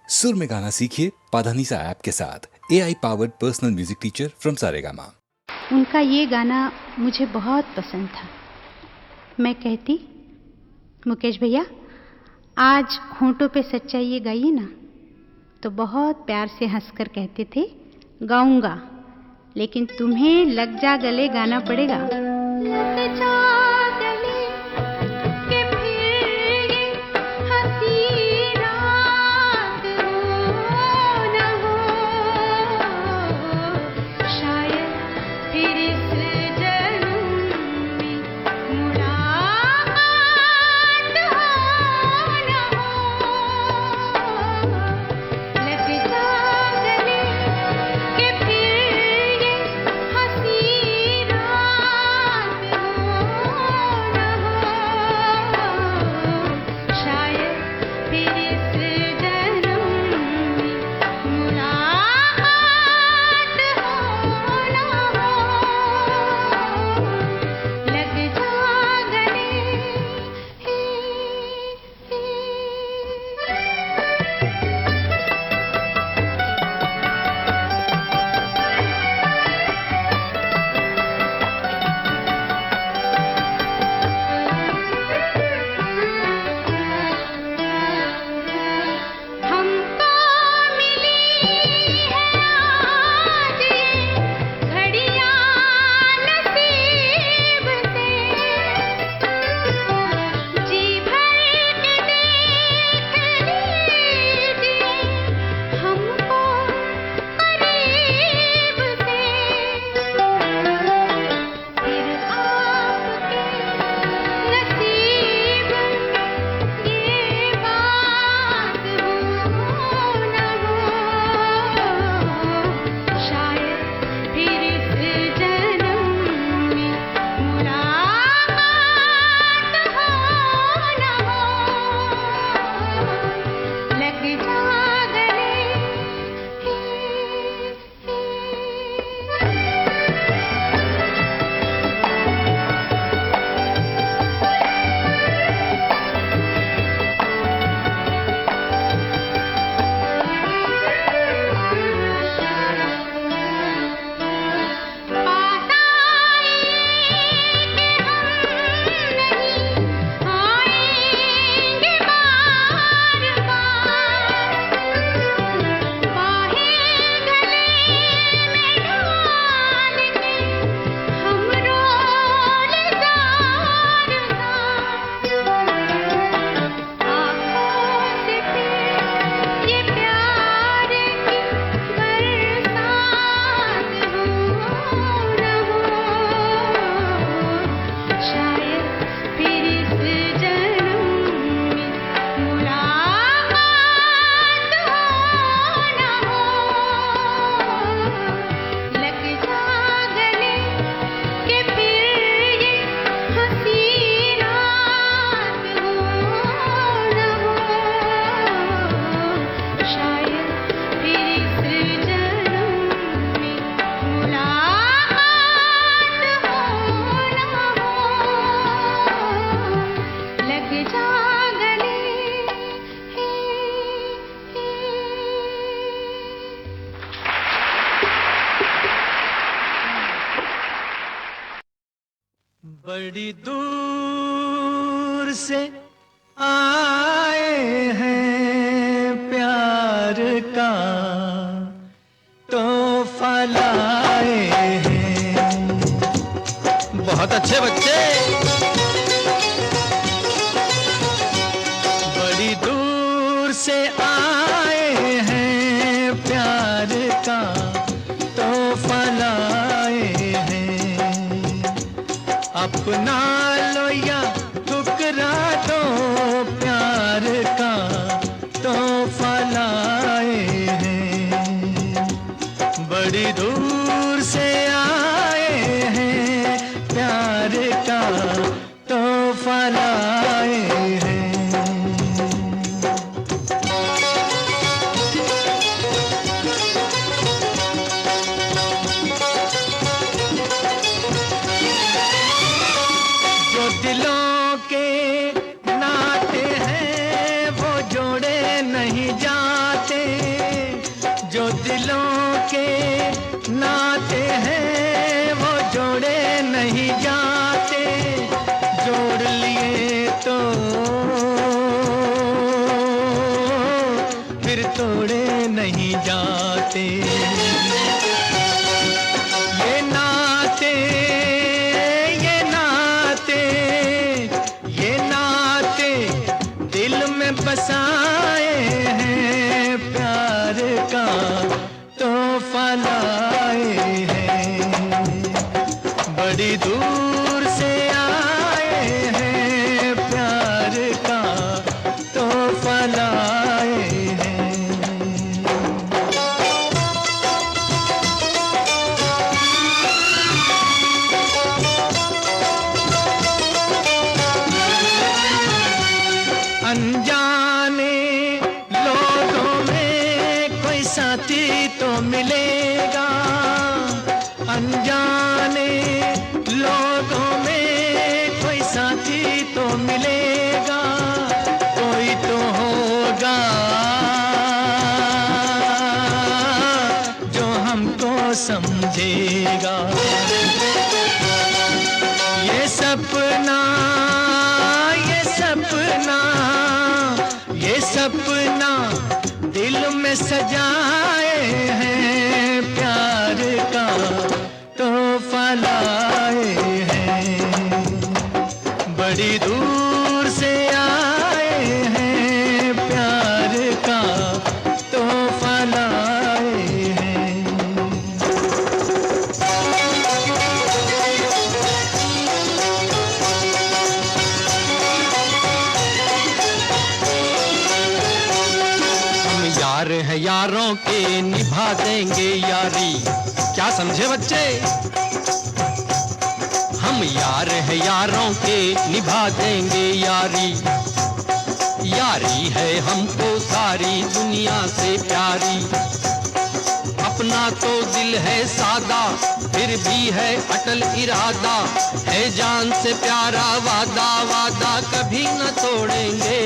सुर में गाना सीखिए पाधानीसा ऐप के साथ। AI powered personal music teacher from Saregama. उनका ये गाना मुझे बहुत पसंद था। मैं कहती, मुकेश भैया आज होंठों पे सच्चाई ये गाइए ना, तो बहुत प्यार से हंसकर कहते थे गाऊंगा, लेकिन तुम्हें लग जा गले गाना पड़ेगा। लग जा गले के फिर ये हंसी रात हो न हो, शायद फिर इस जन्म में मुलाकात हो न हो। लग जा गले के फिर ये हंसी रात हो न हो, शायद फिर इस जन्म में मुलाकात हो न हो। लग जा गले हमको मिली है आज ये घड़ियां नसीब से, जी भर के देख लीजिए हमको करीब से, फिर आपके नसीब में ये बात हो न हो, शायद फिर इस जन्म में मुलाकात हो न हो। लग जा गले पास आइए कि हम नहीं आएंगे बार बार, बाहें गले में डाल के हम रोल जार आँखों से फिर ये प्यार की बरसात हो न हो, शायद फिर इस जन्म में मुलाकात हो न हो। लग जा गले के फिर ये हंसी रात हो न हो, शायद फिर इस जन्म में मुलाकात हो न हो। लग जा गले बड़ी दूर से आए हैं प्यार का तोहफा लाए हैं। बहुत अच्छे बच्चे। बड़ी दूर से आए हैं प्यार का तोहफा लाए हैं। अपना लो या ठुकरा दो प्यार का तोहफा लाए हैं। बड़ी दूर से आए हैं प्यार का तोहफा लाए हैं। जो दिलों के नाते हैं वो जोड़े नहीं जाते, तोड़े नहीं जाते। ये नाते, ये नाते, ये नाते दिल में बसाए हैं, प्यार का तोहफा लाए हैं। बड़ी दूर से आए हैं, प्यार का तोहफा लाए हैं। अनजाने लोगों में कोई साथी तो मिलेगा, अनजाने लोगों में कोई साथी तो मिलेगा, कोई तो होगा जो हमको समझेगा। ये सपना, ये सपना, ये सपना दिल में सजाए हैं, प्यार का तोहफा लाए हैं। बड़ी दूर से आए हैं, प्यार का तोहफा लाए हैं। यार है यारों के निभा देंगे यारी, क्या समझे बच्चे? हम यार है यारों के निभा देंगे यारी, यारी है हमको सारी दुनिया से प्यारी। अपना तो दिल है सादा, फिर भी है अटल इरादा, है जान से प्यारा वादा, वादा कभी न तोड़ेंगे।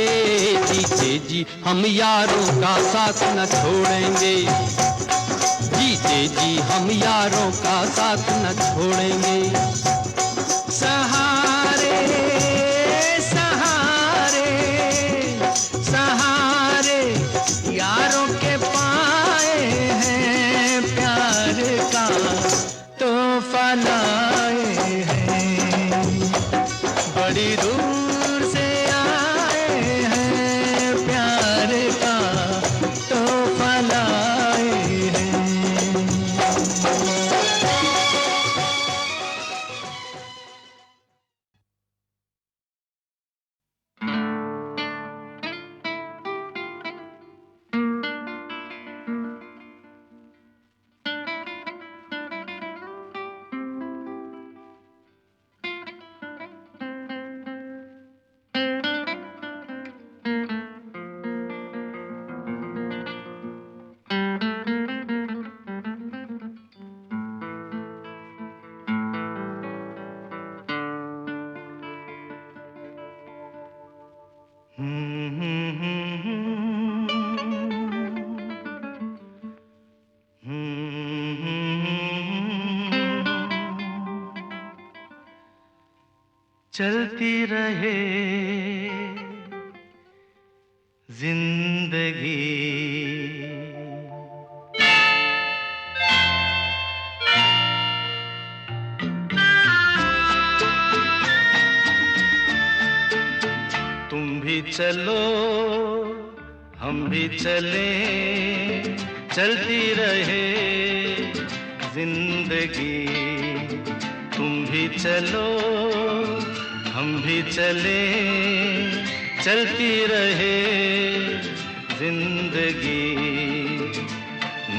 जीते जी हम यारों का साथ न छोड़ेंगे, जीते जी हम यारों का साथ न छोड़ेंगे। सहारे, सहारे, सहारे यारों के पाए हैं, प्यार का तोहफा लाए हैं। बड़ी दूर से आए हैं, प्यार का तोहफा लाए हैं। चलती रहे जिंदगी, तुम भी चलो हम भी चले, चलती रहे जिंदगी। तुम भी चलो हम भी चले, चलती रहे जिंदगी।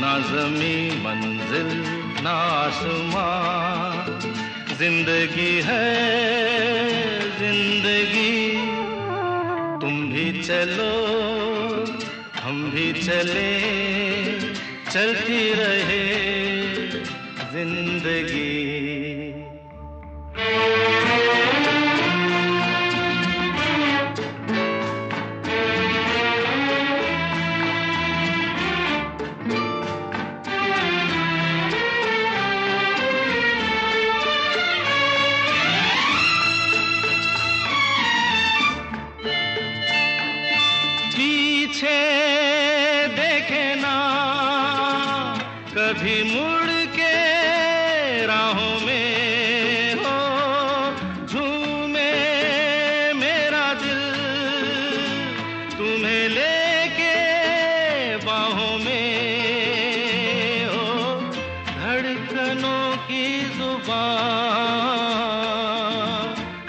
ना ज़मीं मंजिल ना आसमां, जिंदगी है जिंदगी। तुम भी चलो हम भी चले, चलती रहे जिंदगी। पीछे देख कभी मुड़ के राहों में हो झूमे मेरा दिल, तुम्हें लेके बाहों में हो धड़कनों की जुबान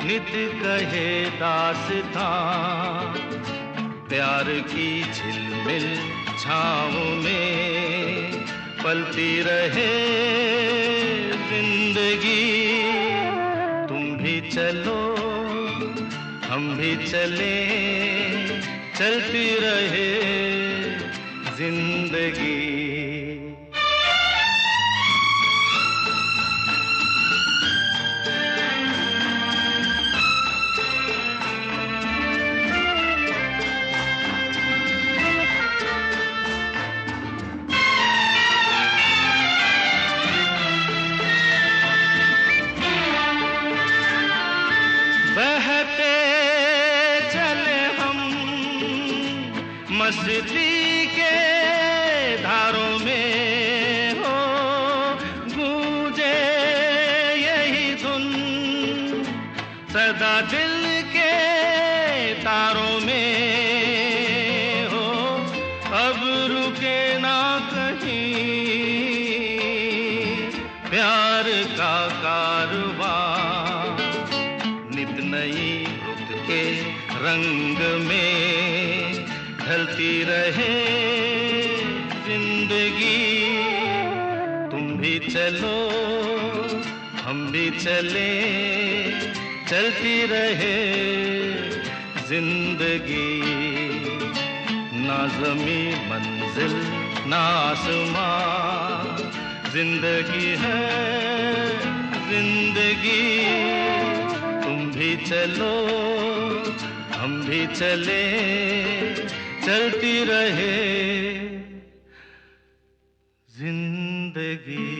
नित कहे दास्तां, प्यार की झिलमिल छाँव में पलती रहे जिंदगी। तुम भी चलो हम भी चले, चलती रहे जिंदगी। मस्ती के धारों में हो गूंजे यही धुन, सदा दिल के तारों में हो अब रुके ना कहीं प्यार का कारवां, नित नई रुत के रंग में ढलती रहे जिंदगी। तुम भी चलो हम भी चले, चलती रहे जिंदगी। ना ज़मी मंजिल ना आसमां, जिंदगी है जिंदगी। तुम भी चलो हम भी चले, चलती रहे जिंदगी।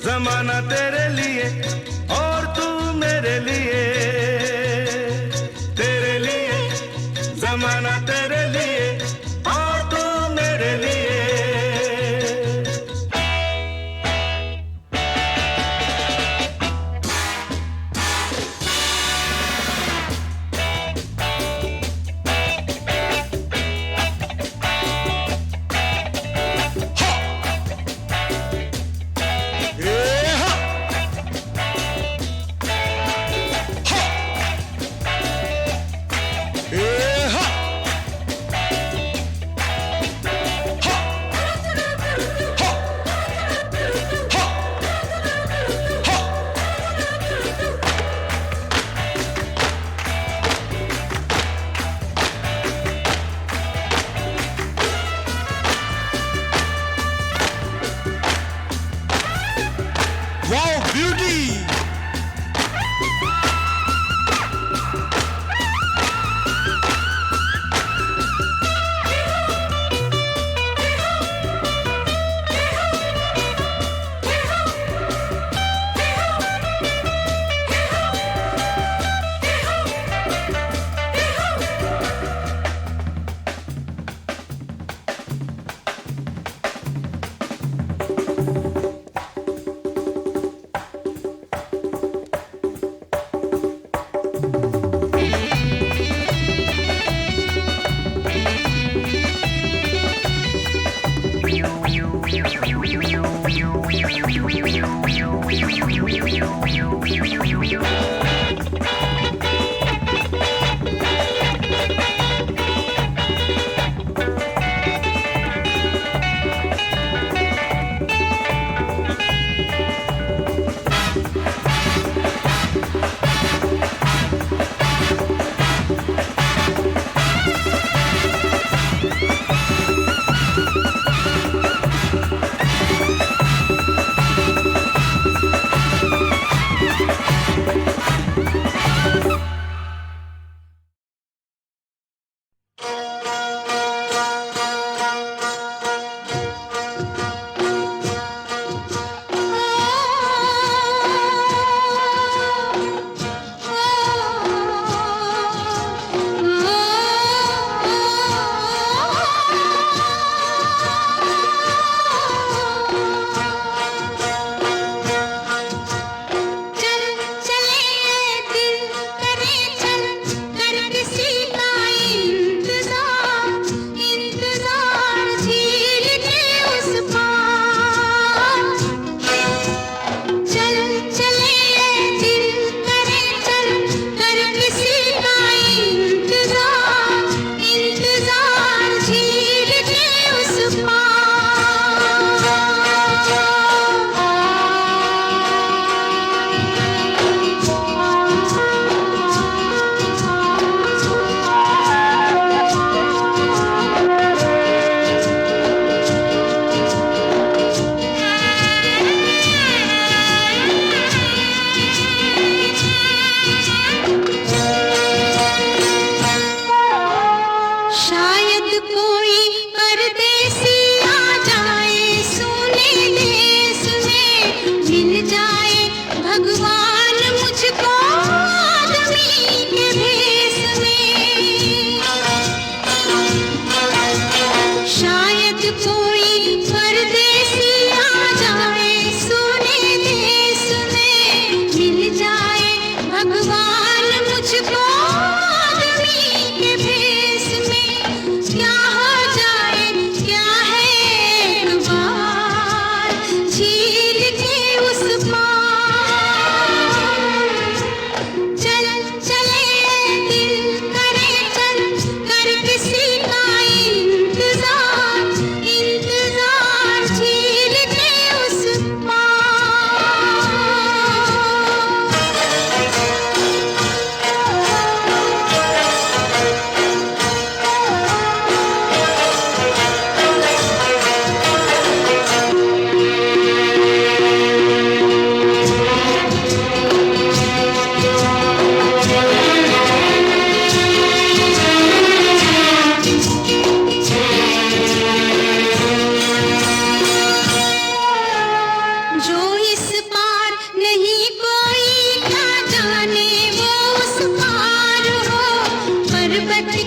जमाना तेरे लिए और तू मेरे लिए, तेरे लिए जमाना तेरे लिए और तू मेरे लिए।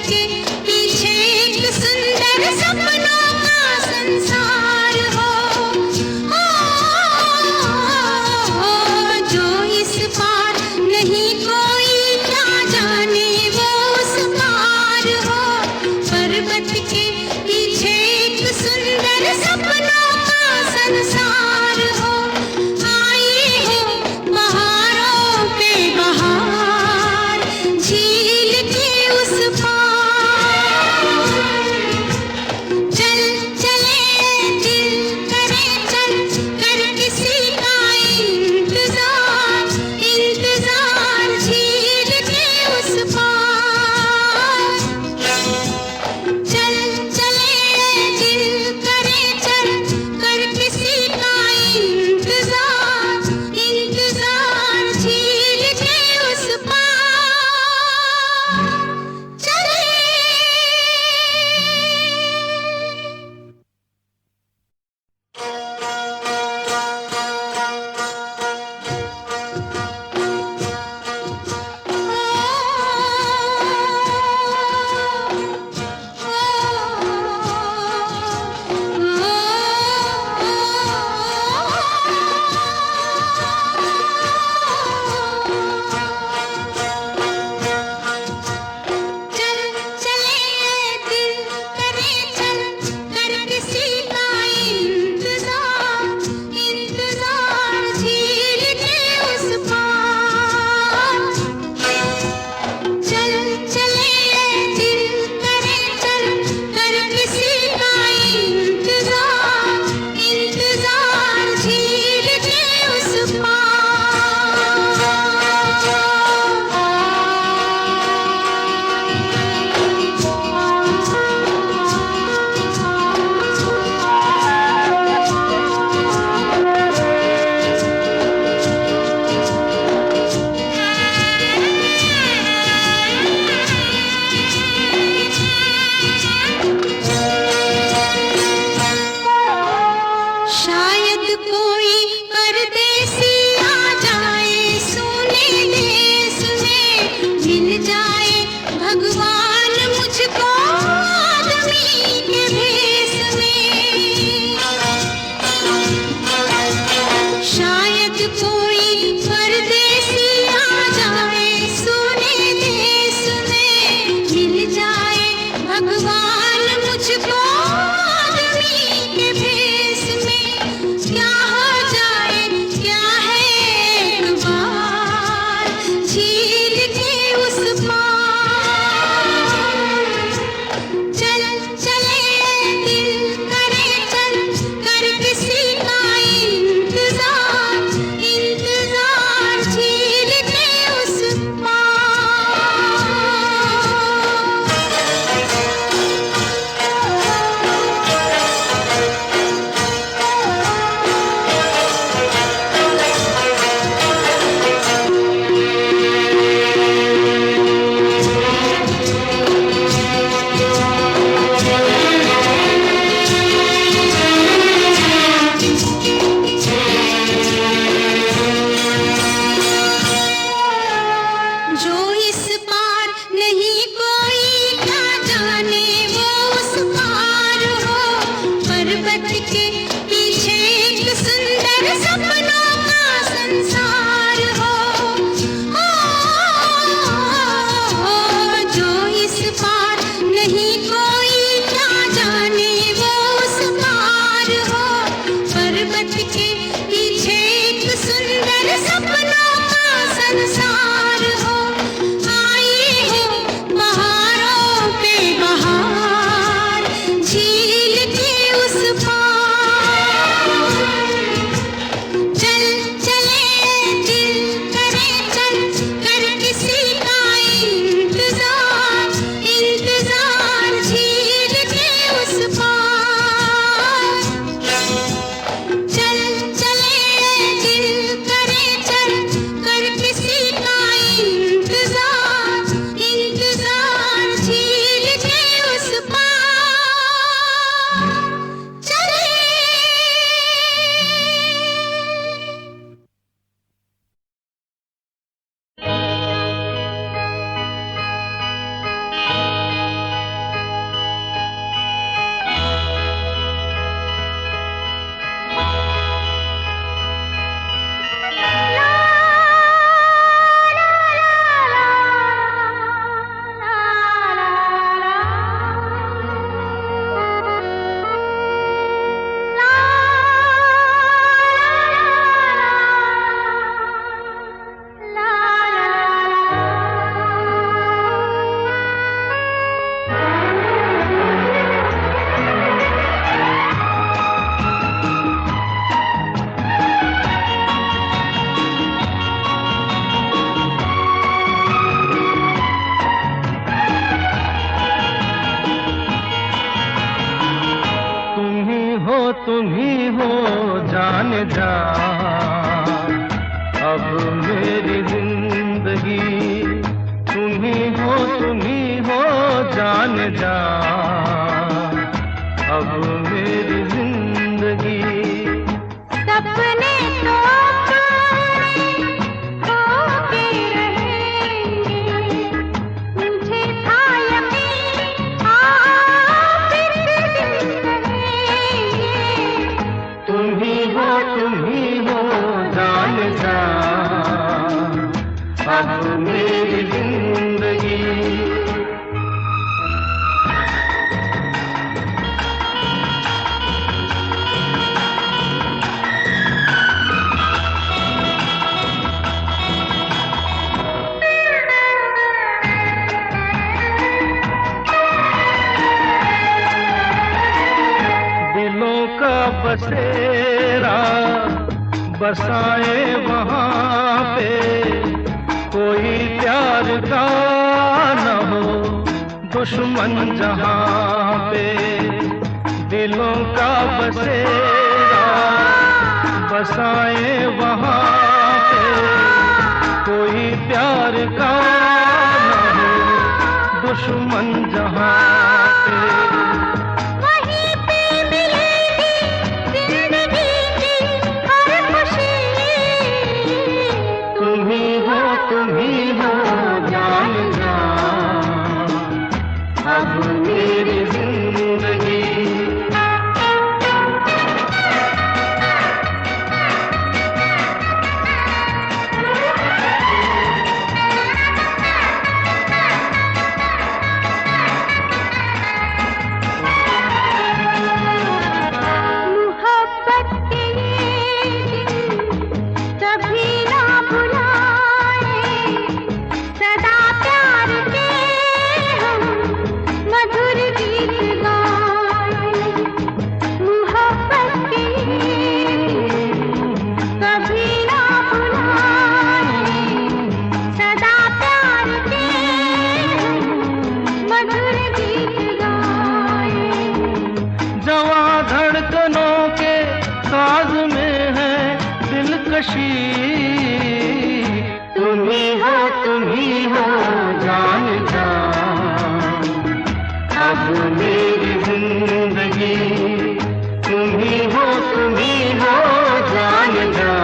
के पीछे एक सुंदर सपनों का संसार हो, जो इस पार नहीं कोई क्या जाने वो उस पार हो। पर्वत के पीछे एक सुंदर सपनों का संसार हो। आए हो पहाड़ों पे बहार, झील के उस पार। तुम ही हो जान जा, अब मेरी जिंदगी तुम ही हो जान जा, अब मेरी जिंदगी। सपने तो होके रहेंगे, मुझे था यकीन आप फिर दिन रहेंगे। तुम ही हो जान जा, अब मेरी जिंदगी। दिलों का बसेरा बसाए वहाँ पे, कोई प्यार का न हो दुश्मन जहाँ पे। दिलों का बसेरा बसाए वहाँ पे, कोई प्यार का न हो दुश्मन जहाँ पे। वहीं पे मिलेगी जिंदगी की हर खुशी। तुम ही हो जान जा, अब मेरी जिंदगी। मोहब्बत के ये दिन कभी ना भुलाए, सदा प्यार के हम मधुर गीत गाए। मोहब्बत के ये दिन कभी ना भुलाए, सदा प्यार के हम मधुर गीत गाए। जवां धड़कनों के साज में है दिलकशी। तुम ही हो जान जा, अब मेरी जिंदगी। तुम ही हो जान जा,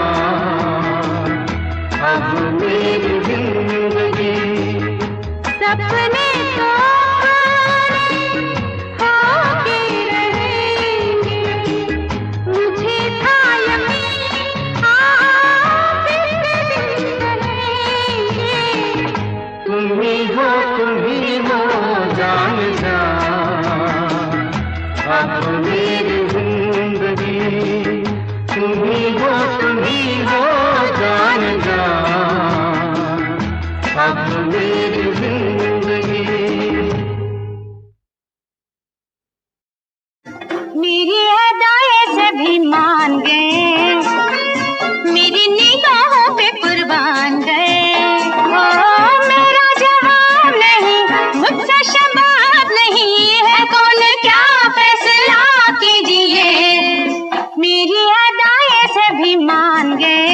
अब मेरी जिंदगी। सपने तो होके रहेंगे, मुझे था यकीन आप फिर दिन रहेंगे। तुम ही हो जान जा, अब मेरी जिंदगी। तुम ही हो जान जा, अब मेरी जिंदगी। मेरी अदाएं सभी मान गए, मेरी निगाहों पे कुर्बान गए। ओ मेरा जवाब नहीं, मुझसे शबाब नहीं है, कौन क्या फैसला कीजिए। मेरी अदाएं सभी मान गए,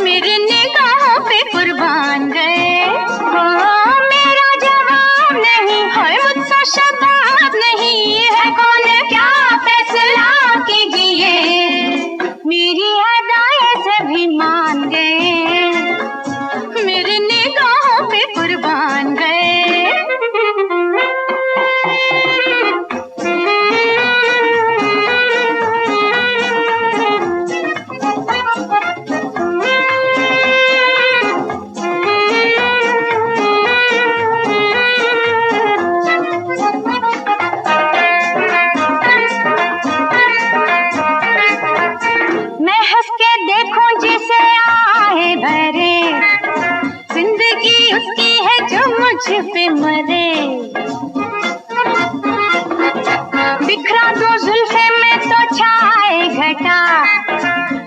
मेरी निगाहों पे कुर्बान गए। ओ मेरा जवाब नहीं है, मुझसे शबाब नहीं है, कौन क्या फैसला कीजिए। मेरी अदाएं सभी मान गए, मेरी निगाहों पे कुर्बान गए। मैं हंस के देखूं जिसे आए भरे, जिंदगी उसकी है जो मुझ पे मरे। बिखरा दो जुल्फे में तो छाए घटा,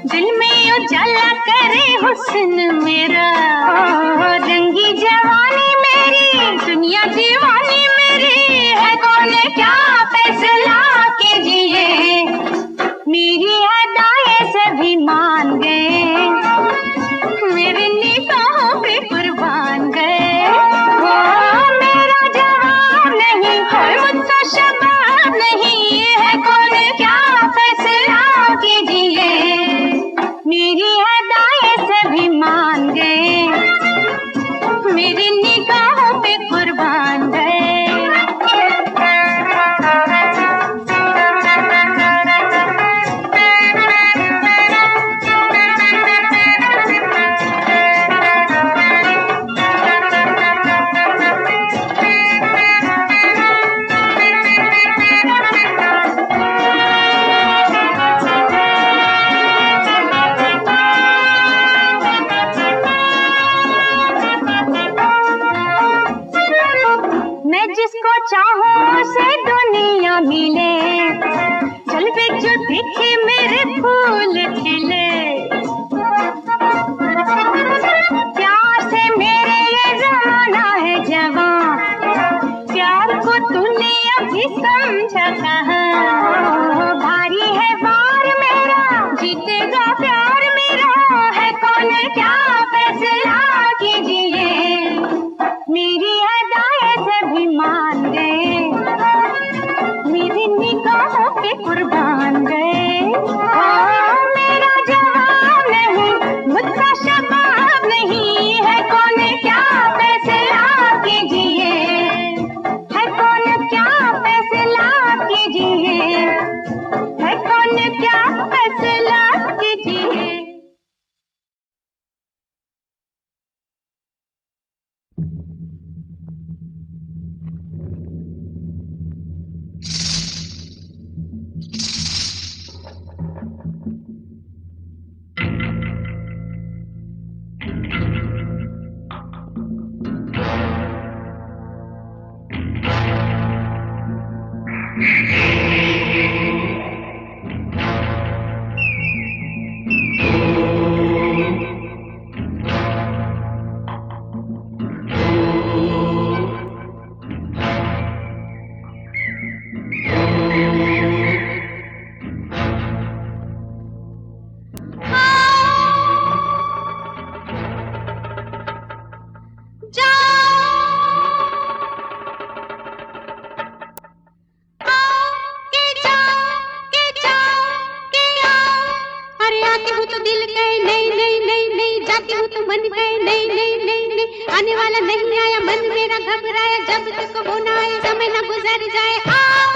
दिल में उजाला करे हुस्न मेरा। ओ रंगी जवानी मेरी, दुनिया दीवानी मेरी है, कौन क्या फैसला कीजिए। जिसको चाहो उसे दुनिया मिले, चल पे जो दिखे मेरे फूल खिले। प्यार से मेरे ये जमाना है जवां, प्यार को तूने अभी समझा कहाँ। भारी है बार मेरा, जीतेगा प्यार मेरा, है कौन क्या फैसला कीजिए। मेरी अदाएं सभी मान गए, मेरी निगाहों पे कुर्बान गए। मेरा जवाब नहीं, मुझका शबाब नहीं, है कौन क्या फैसला कीजिए, है कौन क्या फैसला कीजिए, है कौन क्या फैसला कीजिए। आने वाला नहीं आया, मन मेरा घबराया, जब तक वो ना आए समय ना गुजर जाए। आओ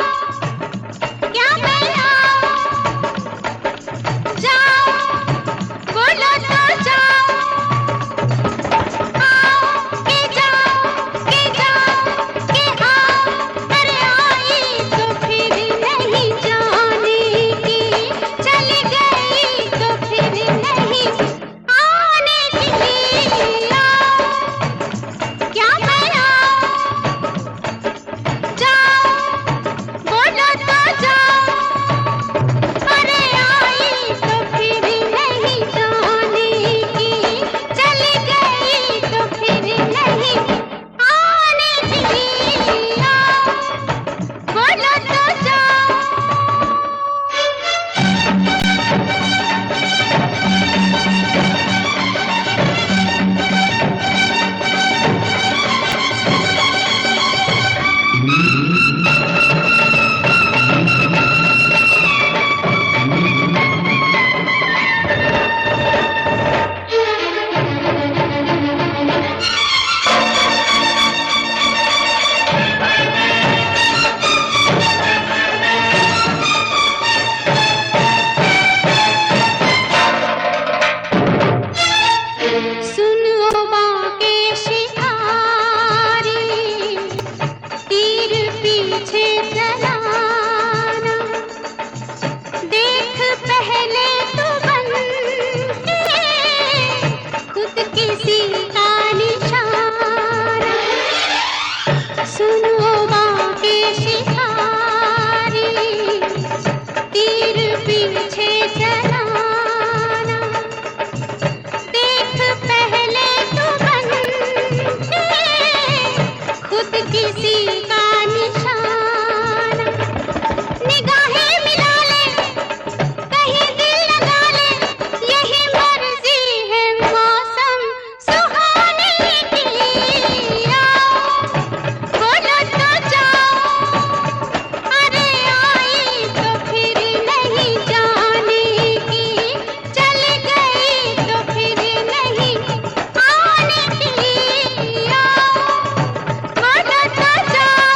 क्या मैं आओ, जाओ बोलो तो जाओ, आओ के जाओ के आओ, अरे आई तो फिर नहीं जाने की, चली गई तो फिर नहीं आने की। क्या मैं आओ, जाओ बोलो तो जाओ, अरे आई तो फिर नहीं जाने की, चली गई तो फिर नहीं आने की। आओ बोलो तो जाओ। सुनो बाके शिकारी, तीर पीछे चलाना, देख पहले तो बन के खुद किसी का निशाना। सुनो बाके शिकारी, तीर पीछे चलाना, देख पहले तो बन के खुद किसी का निशाना। निगाहें मिला ले, कहीं दिल लगा ले, यही मर्जी है मौसम सुहाने की। आओ बोलो तो जाओ, अरे आई तो फिर नहीं जाने की, चली गई तो फिर नहीं आने की। आओ बोलो तो जाओ।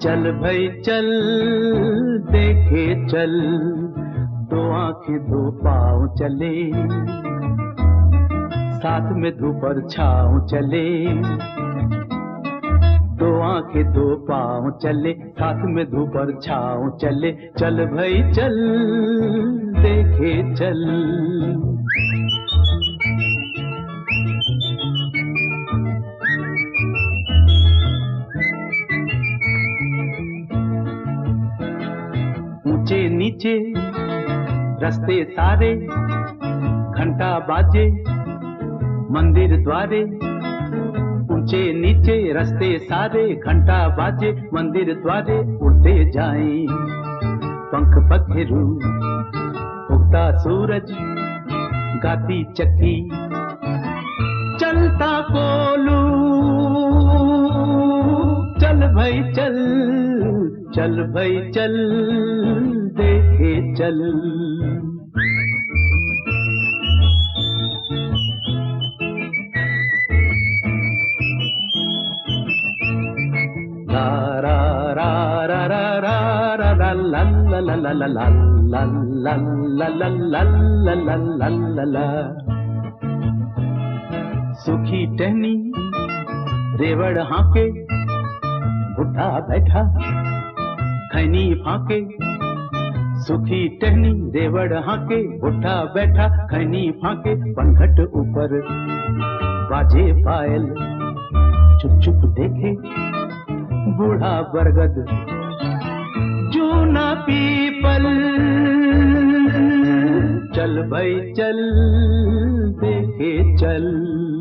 चल भाई चल देखे चल, दो आंखें दो पाँव चले, साथ में धूप और छाँव चले। दो आंखें दो पाँव चले, साथ में धूप और छाँव चले। चल भाई चल देखे चल। ऊंचे नीचे रास्ते सारे, घंटा बाजे मंदिर द्वारे। ऊंचे नीचे रास्ते सारे, घंटा बाजे मंदिर द्वारे। उड़ते जाएं पंख पखेरू, उगता सूरज गाती चक्की, चलता कोलू। चल भाई चल, चल भाई चल देखे चल। ला रा रा रा रा रा रा रा ला ला ला ला ला ला ला ला ला ला ला ला ला ला ला। सुखी टहनी रेवड़ हाके, बुढ़ा बैठा खैनी फाके। सुखी टहनी रेवड़ हाके, बुढ़ा बैठा खैनी फाके। पनघट ऊपर बाजे पायल, चुप चुप देखे बूढ़ा बरगद जूना पीपल। चल भाई चल देखे चल।